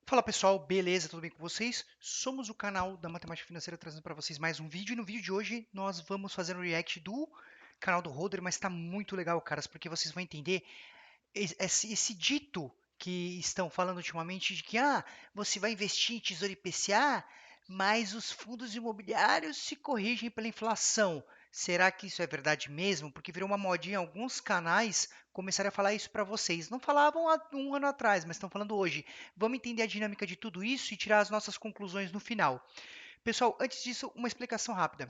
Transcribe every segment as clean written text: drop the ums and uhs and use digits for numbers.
Fala pessoal, beleza? Tudo bem com vocês? Somos o canal da Matemática Financeira trazendo para vocês mais um vídeo. E no vídeo de hoje nós vamos fazer um react do canal do Holder, mas está muito legal, caras, porque vocês vão entender esse dito que estão falando ultimamente de que você vai investir em Tesouro IPCA, mas os fundos imobiliários se corrigem pela inflação. Será que isso é verdade mesmo? Porque virou uma modinha, alguns canais começaram a falar isso para vocês. Não falavam há um ano atrás, mas estão falando hoje. Vamos entender a dinâmica de tudo isso e tirar as nossas conclusões no final. Pessoal, antes disso, uma explicação rápida.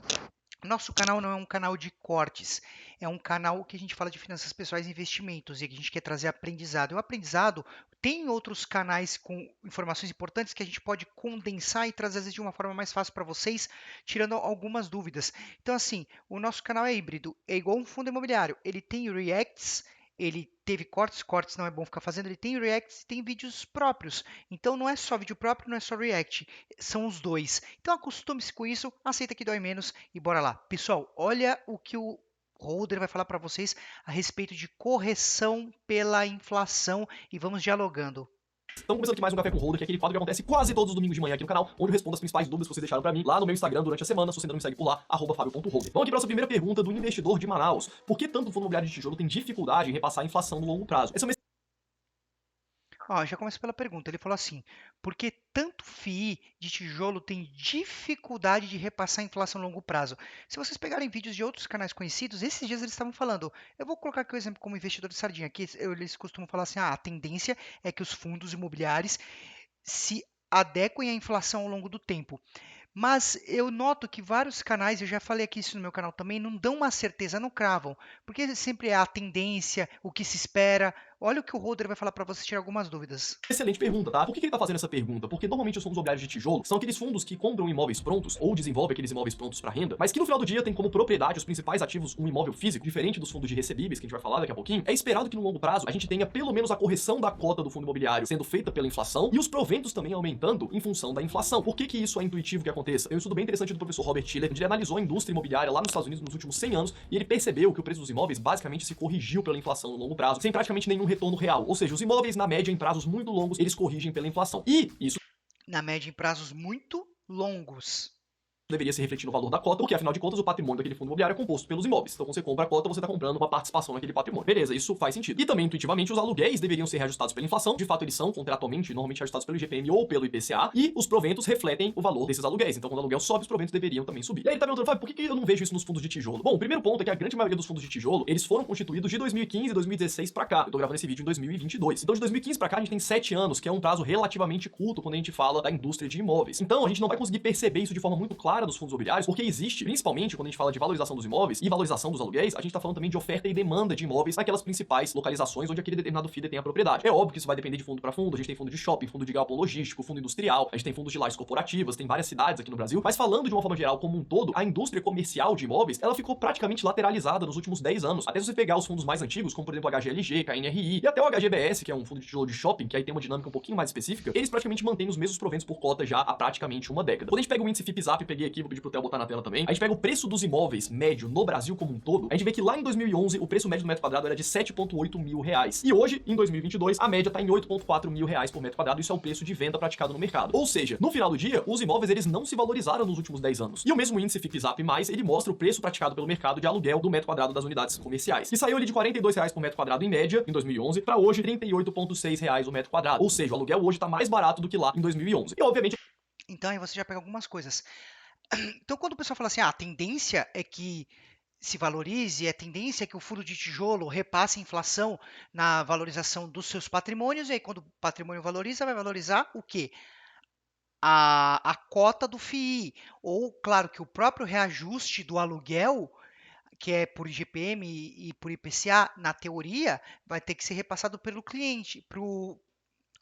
Nosso canal não é um canal de cortes, é um canal que a gente fala de finanças pessoais e investimentos e que a gente quer trazer aprendizado. E o aprendizado tem outros canais com informações importantes que a gente pode condensar e trazer às vezes de uma forma mais fácil para vocês, tirando algumas dúvidas. Então, assim, o nosso canal é híbrido, é igual um fundo imobiliário. Ele tem reacts, ele teve cortes, cortes não é bom ficar fazendo, ele tem reacts e tem vídeos próprios. Então não é só vídeo próprio, não é só react, são os dois. Então acostume-se com isso, aceita que dói menos e bora lá. Pessoal, olha o que o Holder vai falar para vocês a respeito de correção pela inflação e vamos dialogando. Estamos começando aqui mais um Café com Holder, que é aquele quadro que acontece quase todos os domingos de manhã aqui no canal, onde eu respondo as principais dúvidas que vocês deixaram pra mim lá no meu Instagram durante a semana. Se você ainda não me segue por lá, @fabio.holder. Vamos aqui pra nossa primeira pergunta do investidor de Manaus. Por que tanto fundo imobiliário de tijolo tem dificuldade em repassar a inflação no longo prazo? Essa é uma Já começa pela pergunta. Ele falou assim: por que tanto FII de tijolo tem dificuldade de repassar a inflação a longo prazo? Se vocês pegarem vídeos de outros canais conhecidos, esses dias eles estavam falando. Eu vou colocar aqui o exemplo como investidor de sardinha. Aqui eles costumam falar assim: a tendência é que os fundos imobiliários se adequem à inflação ao longo do tempo. Mas eu noto que vários canais, eu já falei aqui isso no meu canal também, não dão uma certeza, não cravam, porque sempre é a tendência, o que se espera. Olha o que o Holder vai falar para você tirar algumas dúvidas. excelente pergunta, tá? Por que ele tá fazendo essa pergunta? Porque normalmente os fundos imobiliários de tijolo são aqueles fundos que compram imóveis prontos ou desenvolvem aqueles imóveis prontos para renda, mas que no final do dia tem como propriedade os principais ativos um imóvel físico, diferente dos fundos de recebíveis que a gente vai falar daqui a pouquinho. É esperado que no longo prazo a gente tenha pelo menos a correção da cota do fundo imobiliário sendo feita pela inflação e os proventos também aumentando em função da inflação. Por que isso é intuitivo que aconteça? Tem um estudo bem interessante do professor Robert Tiller, onde ele analisou a indústria imobiliária lá nos Estados Unidos nos últimos 100 anos e ele percebeu que o preço dos imóveis basicamente se corrigiu pela inflação no longo prazo, sem praticamente nenhum retorno real. Ou seja, os imóveis na média em prazos muito longos, eles corrigem pela inflação. E isso Na média, em prazos muito longos. deveria se refletir no valor da cota, porque afinal de contas o patrimônio daquele fundo imobiliário é composto pelos imóveis. Então, quando você compra a cota, você está comprando uma participação naquele patrimônio. Beleza, isso faz sentido. E também, intuitivamente, os aluguéis deveriam ser reajustados pela inflação. De fato, eles são contratualmente, normalmente reajustados pelo IGPM ou pelo IPCA, e os proventos refletem o valor desses aluguéis. Então, quando o aluguel sobe, os proventos deveriam também subir. E aí ele tá perguntando, Fábio, por que eu não vejo isso nos fundos de tijolo? Bom, o primeiro ponto é que a grande maioria dos fundos de tijolo, eles foram constituídos de 2015 e 2016 para cá. Eu tô gravando esse vídeo em 2022. Então, de 2015 para cá, a gente tem 7 anos, que é um prazo relativamente curto quando a gente fala da indústria de imóveis. Então, a gente não vai conseguir perceber isso de forma muito clara nos fundos imobiliários, porque existe, principalmente quando a gente fala de valorização dos imóveis e valorização dos aluguéis, a gente tá falando também de oferta e demanda de imóveis naquelas principais localizações onde aquele determinado FII tem a propriedade. É óbvio que isso vai depender de fundo para fundo, a gente tem fundo de shopping, fundo de galpão logístico, fundo industrial, a gente tem fundos de lajes corporativas, tem várias cidades aqui no Brasil, mas falando de uma forma geral como um todo, a indústria comercial de imóveis, ela ficou praticamente lateralizada nos últimos 10 anos. Até se você pegar os fundos mais antigos, como por exemplo o HGLG, KNRI e até o HGBS, que é um fundo de tijolo de shopping, que aí tem uma dinâmica um pouquinho mais específica, eles praticamente mantêm os mesmos proventos por cota já há praticamente uma década. Quando a gente pega o índice FIPZAP, peguei aqui, vou pedir pro Theo botar na tela também, a gente pega o preço dos imóveis médio no Brasil como um todo, a gente vê que lá em 2011 o preço médio do metro quadrado era de 7,8 mil reais. E hoje, em 2022, a média tá em 8,4 mil reais por metro quadrado. Isso é o preço de venda praticado no mercado. Ou seja, no final do dia, os imóveis eles não se valorizaram nos últimos 10 anos. E o mesmo índice FIPZAP+, ele mostra o preço praticado pelo mercado de aluguel do metro quadrado das unidades comerciais. E saiu ali de 42 reais por metro quadrado em média em 2011 para hoje 38,6 reais o metro quadrado. Ou seja, o aluguel hoje tá mais barato do que lá em 2011. E obviamente Então aí você já pega algumas coisas. Então quando o pessoal fala assim, a tendência é que se valorize, a tendência é que o fundo de tijolo repasse a inflação na valorização dos seus patrimônios, e aí quando o patrimônio valoriza, vai valorizar o quê? A cota do FII, ou claro que o próprio reajuste do aluguel, que é por IGPM e por IPCA, na teoria, vai ter que ser repassado pelo cliente, para o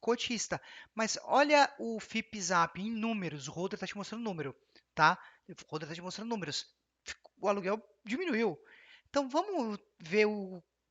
cotista. Mas olha o FIPZAP em números, o Roder está te mostrando número, tá? O Roder está te mostrando números. O aluguel diminuiu. Então vamos ver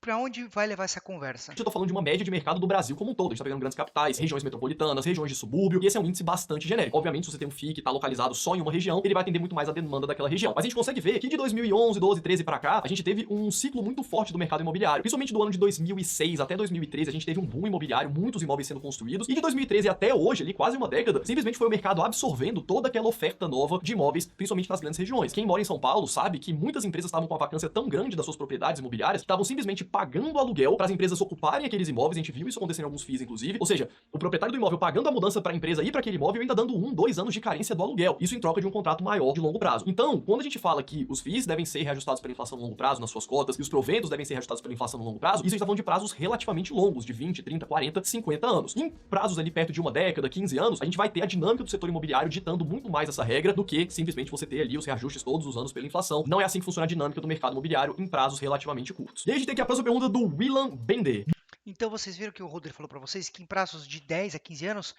para onde vai levar essa conversa? Eu tô falando de uma média de mercado do Brasil como um todo. A gente tá pegando grandes capitais, regiões metropolitanas, regiões de subúrbio, e esse é um índice bastante genérico. Obviamente, se você tem um FII que tá localizado só em uma região, ele vai atender muito mais a demanda daquela região. Mas a gente consegue ver que de 2011, 12, 13 para cá, a gente teve um ciclo muito forte do mercado imobiliário. Principalmente do ano de 2006 até 2013, a gente teve um boom imobiliário, muitos imóveis sendo construídos, e de 2013 até hoje, ali quase uma década, simplesmente foi o mercado absorvendo toda aquela oferta nova de imóveis, principalmente nas grandes regiões. Quem mora em São Paulo sabe que muitas empresas estavam com uma vacância tão grande das suas propriedades imobiliárias que estavam simplesmente pagando aluguel para as empresas ocuparem aqueles imóveis. A gente viu isso acontecer em alguns FIIs, inclusive. Ou seja, o proprietário do imóvel pagando a mudança para a empresa ir para aquele imóvel e ainda dando 2 anos de carência do aluguel. Isso em troca de um contrato maior de longo prazo. Então, quando a gente fala que os FIIs devem ser reajustados pela inflação no longo prazo nas suas cotas e os proventos devem ser reajustados pela inflação no longo prazo, isso a gente está falando de prazos relativamente longos, de 20, 30, 40, 50 anos. Em prazos ali perto de uma década, 15 anos, a gente vai ter a dinâmica do setor imobiliário ditando muito mais essa regra do que simplesmente você ter ali os reajustes todos os anos pela inflação. Não é assim que funciona a dinâmica do mercado imobiliário em prazos relativamente curtos. E aí a gente tem aqui a próxima pergunta do Willan Bender. Então vocês viram que o Roder falou para vocês que em prazos de 10 a 15 anos,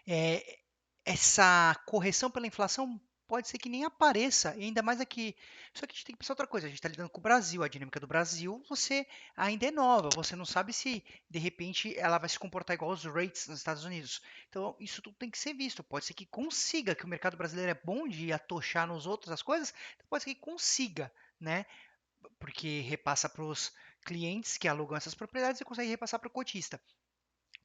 é, essa correção pela inflação pode ser que nem apareça, e ainda mais aqui. Só que a gente tem que pensar outra coisa, a gente está lidando com o Brasil, a dinâmica do Brasil, você ainda é nova, você não sabe se de repente ela vai se comportar igual os rates nos Estados Unidos. Então isso tudo tem que ser visto. Pode ser que consiga, que o mercado brasileiro é bom de atochar nos outros as coisas, pode ser que consiga, né? Porque repassa para os clientes que alugam essas propriedades e consegue repassar para o cotista.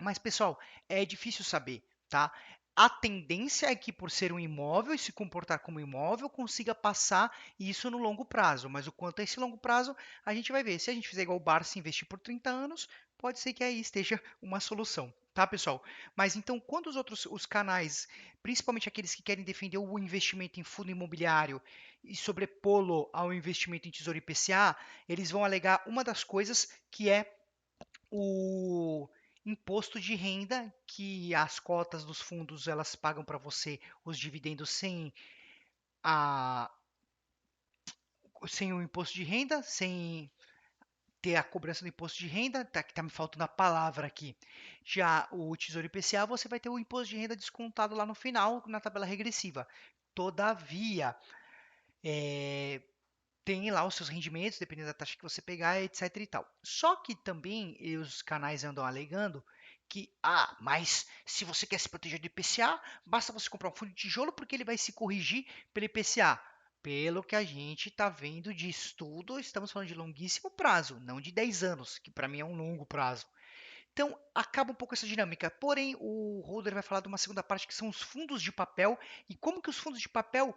Mas, pessoal, é difícil saber, tá? A tendência é que, por ser um imóvel e se comportar como imóvel, consiga passar isso no longo prazo. Mas o quanto é esse longo prazo, a gente vai ver. Se a gente fizer igual o Barça investir por 30 anos, pode ser que aí esteja uma solução. Tá, pessoal? Mas então, quando os canais, principalmente aqueles que querem defender o investimento em fundo imobiliário e sobrepô-lo ao investimento em tesouro IPCA, eles vão alegar uma das coisas que é o imposto de renda, que as cotas dos fundos elas pagam para você os dividendos a sem o imposto de renda, sem ter a cobrança do imposto de renda, tá, que tá me faltando a palavra aqui. Já o Tesouro IPCA, você vai ter o imposto de renda descontado lá no final, na tabela regressiva. Todavia, é, tem lá os seus rendimentos, dependendo da taxa que você pegar, etc e tal. Só que também os canais andam alegando que, mas se você quer se proteger do IPCA, basta você comprar um fundo de tijolo porque ele vai se corrigir pelo IPCA. Pelo que a gente está vendo de estudo, estamos falando de longuíssimo prazo, não de 10 anos, que para mim é um longo prazo. Então, acaba um pouco essa dinâmica. Porém, o Holder vai falar de uma segunda parte que são os fundos de papel e como que os fundos de papel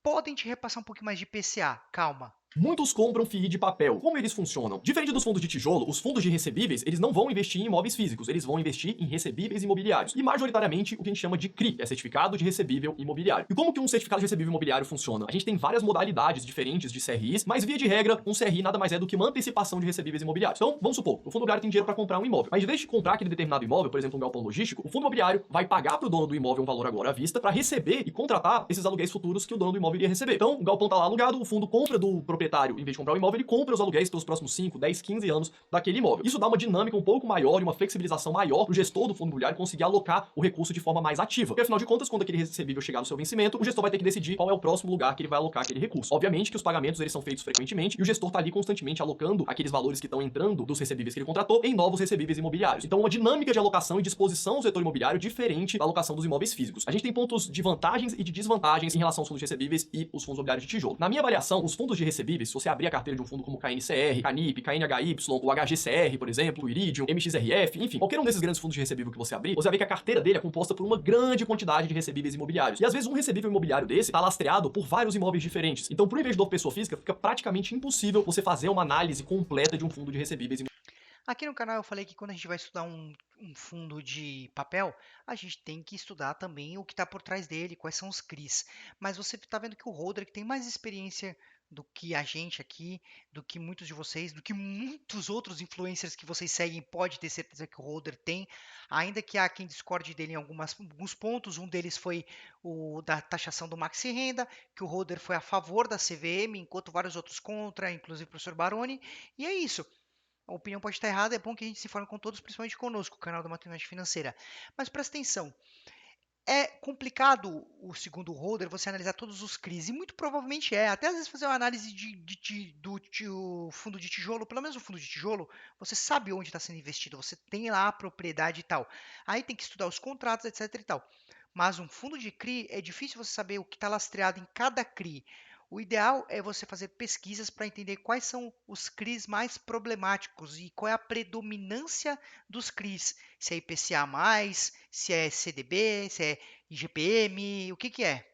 podem te repassar um pouquinho mais de IPCA. Calma. Muitos compram FII de papel. Como eles funcionam? Diferente dos fundos de tijolo, os fundos de recebíveis, eles não vão investir em imóveis físicos, eles vão investir em recebíveis imobiliários. E majoritariamente o que a gente chama de CRI, é certificado de recebível imobiliário. E como que um certificado de recebível imobiliário funciona? A gente tem várias modalidades diferentes de CRIs, mas via de regra, um CRI nada mais é do que uma antecipação de recebíveis imobiliários. Então, vamos supor, o fundo imobiliário tem dinheiro para comprar um imóvel, mas em vez de comprar aquele determinado imóvel, por exemplo, um galpão logístico, o fundo imobiliário vai pagar para o dono do imóvel um valor agora à vista para receber e contratar esses aluguéis futuros que o dono do imóvel iria receber. Então, o galpão tá lá alugado, o fundo compra do proprietário, em vez de comprar o imóvel, ele compra os aluguéis pelos próximos 5, 10, 15 anos daquele imóvel. Isso dá uma dinâmica um pouco maior e uma flexibilização maior para o gestor do fundo imobiliário conseguir alocar o recurso de forma mais ativa. Porque afinal de contas, quando aquele recebível chegar no seu vencimento, o gestor vai ter que decidir qual é o próximo lugar que ele vai alocar aquele recurso. Obviamente que os pagamentos eles são feitos frequentemente e o gestor está ali constantemente alocando aqueles valores que estão entrando dos recebíveis que ele contratou em novos recebíveis imobiliários. Então, uma dinâmica de alocação e disposição do setor imobiliário diferente da alocação dos imóveis físicos. A gente tem pontos de vantagens e de desvantagens em relação aos fundos de recebíveis e os fundos imobiliários de tijolo. Na minha avaliação, os fundos de recebíveis, se você abrir a carteira de um fundo como KNCR, CANIP, KNHY, o HGCR, por exemplo, o Iridium, MXRF, enfim, qualquer um desses grandes fundos de recebível que você abrir, você vai ver que a carteira dele é composta por uma grande quantidade de recebíveis imobiliários. E às vezes um recebível imobiliário desse está lastreado por vários imóveis diferentes. Então, para o investidor pessoa física, fica praticamente impossível você fazer uma análise completa de um fundo de recebíveis imobiliários. Aqui no canal eu falei que quando a gente vai estudar um fundo de papel, a gente tem que estudar também o que está por trás dele, quais são os CRIs. Mas você está vendo que o Roderick tem mais experiência do que a gente aqui, do que muitos de vocês, do que muitos outros influencers que vocês seguem, pode ter certeza que o Holder tem, ainda que há quem discorde dele em alguns pontos, um deles foi o da taxação do maxi renda, que o Holder foi a favor da CVM, enquanto vários outros contra, inclusive o professor Baroni, e é isso. A opinião pode estar errada, é bom que a gente se informe com todos, principalmente conosco, o canal da Matemática Financeira. Mas presta atenção, É complicado o segundo holder você analisar todos os CRIs, e muito provavelmente é. Até às vezes fazer uma análise do fundo de tijolo, pelo menos o fundo de tijolo, você sabe onde está sendo investido, você tem lá a propriedade e tal. Aí tem que estudar os contratos, etc e tal. Mas um fundo de CRI é difícil você saber o que está lastreado em cada CRI. O ideal é você fazer pesquisas para entender quais são os CRIs mais problemáticos e qual é a predominância dos CRIs. Se é IPCA+, se é CDB, se é IGPM, o que que é?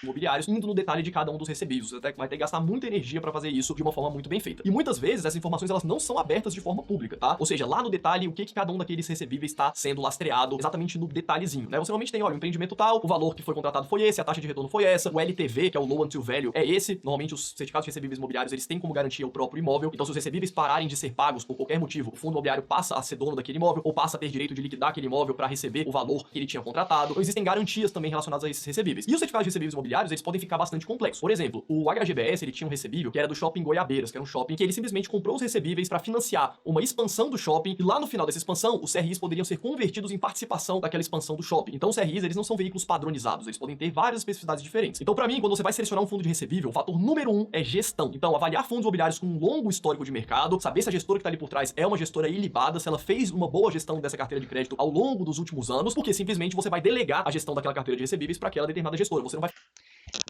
Imobiliários, indo no detalhe de cada um dos recebíveis. Você vai ter que gastar muita energia para fazer isso de uma forma muito bem feita. E muitas vezes essas informações elas não são abertas de forma pública, tá? Ou seja, lá no detalhe, o que cada um daqueles recebíveis está sendo lastreado exatamente no detalhezinho, né? Você normalmente tem, olha, o empreendimento tal, o valor que foi contratado foi esse, a taxa de retorno foi essa, o LTV, que é o Low Until Value, é esse. Normalmente os certificados de recebíveis imobiliários, eles têm como garantia o próprio imóvel. Então se os recebíveis pararem de ser pagos por qualquer motivo, o fundo imobiliário passa a ser dono daquele imóvel ou passa a ter direito de liquidar aquele imóvel para receber o valor que ele tinha contratado. Então existem garantias também relacionadas a esses recebíveis. E os certificados de recebíveis imobiliários, eles podem ficar bastante complexo. Por exemplo, o HGBS ele tinha um recebível que era do Shopping Goiabeiras, que era um shopping que ele simplesmente comprou os recebíveis para financiar uma expansão do shopping e lá no final dessa expansão, os CRIs poderiam ser convertidos em participação daquela expansão do shopping. Então os CRIs, eles não são veículos padronizados, eles podem ter várias especificidades diferentes. Então para mim, quando você vai selecionar um fundo de recebível, o fator número 1 é gestão. Então avaliar fundos imobiliários com um longo histórico de mercado, saber se a gestora que está ali por trás é uma gestora ilibada, se ela fez uma boa gestão dessa carteira de crédito ao longo dos últimos anos, porque simplesmente você vai delegar a gestão daquela carteira de recebíveis para aquela determinada gestora. Você não vai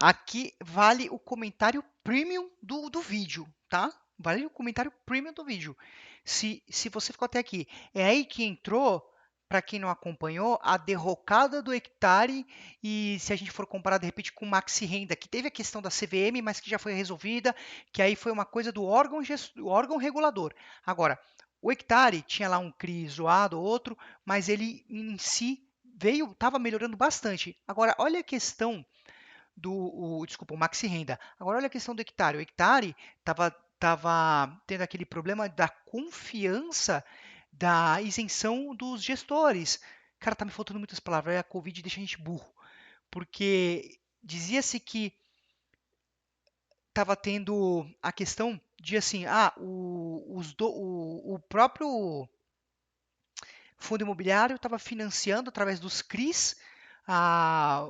Aqui vale o comentário premium do vídeo, tá? Vale o comentário premium do vídeo. Se você ficou até aqui, é aí que entrou, para quem não acompanhou, a derrocada do hectare e se a gente for comparar de repente com o Maxi Renda, que teve a questão da CVM, mas que já foi resolvida, que aí foi uma coisa do órgão regulador. Agora, o hectare tinha lá um CRI zoado ou outro, mas ele em si estava melhorando bastante. Agora, olha a questão desculpa, o Maxi Renda. Agora olha a questão do hectare. O hectare estava tendo aquele problema da confiança da isenção dos gestores. Cara, tá me faltando muitas palavras. A Covid deixa a gente burro. Porque dizia-se que estava tendo a questão de assim, o próprio fundo imobiliário estava financiando através dos CRIs a,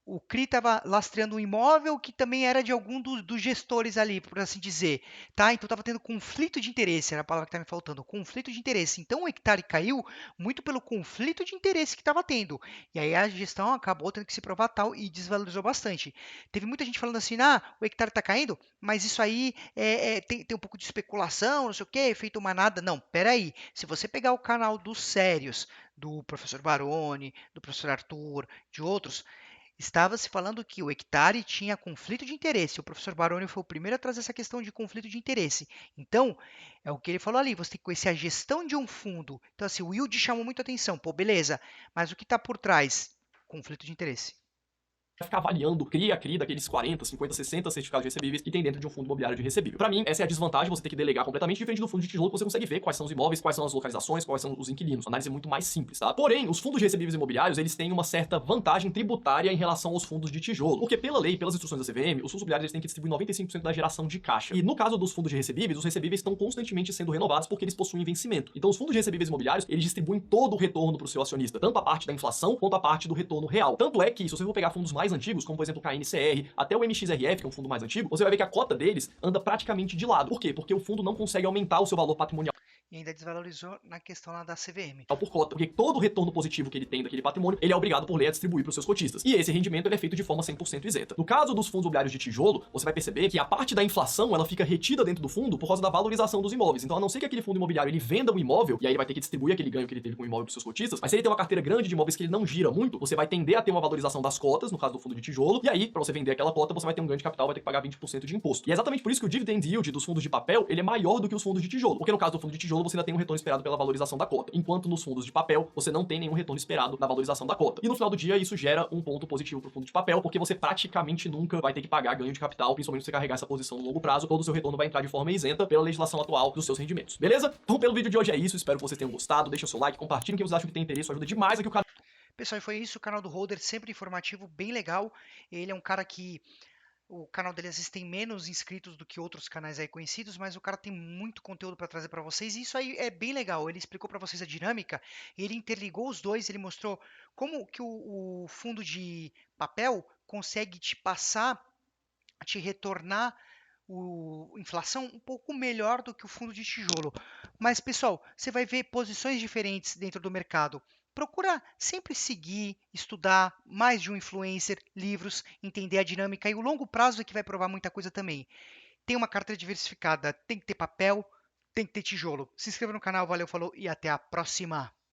o CRI estava lastreando um imóvel que também era de algum dos gestores ali, por assim dizer, tá? Então estava tendo conflito de interesse, era a palavra que estava me faltando, conflito de interesse. Então o hectare caiu muito pelo conflito de interesse que estava tendo. E aí a gestão acabou tendo que se provar tal e desvalorizou bastante. Teve muita gente falando assim, o hectare está caindo, mas isso aí tem um pouco de especulação, não sei o quê, feito uma nada. Não, peraí. Se você pegar o canal dos sérios, do professor Baroni, do professor Arthur, de outros, estava se falando que o hectare tinha conflito de interesse. O professor Baroni foi o primeiro a trazer essa questão de conflito de interesse. Então, é o que ele falou ali, você tem que conhecer a gestão de um fundo. Então, assim, o yield chamou muito atenção. Pô, beleza, mas o que está por trás? Conflito de interesse. ficar avaliando CRI a CRI daqueles 40, 50, 60 certificados de recebíveis que tem dentro de um fundo imobiliário de recebível. Para mim, essa é a desvantagem, você ter que delegar completamente, diferente do fundo de tijolo, que você consegue ver quais são os imóveis, quais são as localizações, quais são os inquilinos. A análise é muito mais simples, tá? Porém, os fundos de recebíveis imobiliários, eles têm uma certa vantagem tributária em relação aos fundos de tijolo, porque pela lei, pelas instruções da CVM, os fundos imobiliários eles têm que distribuir 95% da geração de caixa. E no caso dos fundos de recebíveis, os recebíveis estão constantemente sendo renovados porque eles possuem vencimento. Então, os fundos de recebíveis imobiliários, eles distribuem todo o retorno para o seu acionista, tanto a parte da inflação quanto a parte do retorno real. Tanto é que, se você for pegar fundos mais antigos, como por exemplo KNCR, até o MXRF, que é um fundo mais antigo, você vai ver que a cota deles anda praticamente de lado. Por quê? Porque o fundo não consegue aumentar o seu valor patrimonial. E ainda desvalorizou na questão lá da CVM. Por cota, porque todo o retorno positivo que ele tem daquele patrimônio, ele é obrigado por lei a distribuir para os seus cotistas. E esse rendimento ele é feito de forma 100% isenta. No caso dos fundos imobiliários de tijolo, você vai perceber que a parte da inflação, ela fica retida dentro do fundo por causa da valorização dos imóveis. Então, a não ser que aquele fundo imobiliário ele venda um imóvel, e aí ele vai ter que distribuir aquele ganho que ele teve com o imóvel para os seus cotistas, mas se ele tem uma carteira grande de imóveis que ele não gira muito, você vai tender a ter uma valorização das cotas, no caso do fundo de tijolo, e aí, para você vender aquela cota, você vai ter um ganho de capital, vai ter que pagar 20% de imposto. E é exatamente por isso que o dividend yield dos fundos de papel, ele é maior do que os fundos de tijolo. Porque no caso do fundo de tijolo, você ainda tem um retorno esperado pela valorização da cota, enquanto nos fundos de papel você não tem nenhum retorno esperado na valorização da cota. E no final do dia isso gera um ponto positivo para o fundo de papel, porque você praticamente nunca vai ter que pagar ganho de capital, principalmente se você carregar essa posição no longo prazo, todo o seu retorno vai entrar de forma isenta pela legislação atual dos seus rendimentos. Beleza? Então pelo vídeo de hoje é isso, espero que vocês tenham gostado, deixa o seu like, compartilhem quem vocês acham que tem interesse, ajuda demais aqui o canal. Pessoal, foi isso, o canal do Holder, sempre informativo, bem legal. Ele é um cara que O canal dele às vezes tem menos inscritos do que outros canais aí conhecidos, mas o cara tem muito conteúdo para trazer para vocês. E isso aí é bem legal. Ele explicou para vocês a dinâmica, ele interligou os dois, ele mostrou como que o fundo de papel consegue te passar, te retornar inflação um pouco melhor do que o fundo de tijolo. Mas, pessoal, você vai ver posições diferentes dentro do mercado. Procura sempre seguir, estudar mais de um influencer, livros, entender a dinâmica e o longo prazo é que vai provar muita coisa também. Tem uma carteira diversificada, tem que ter papel, tem que ter tijolo. Se inscreva no canal, valeu, falou e até a próxima!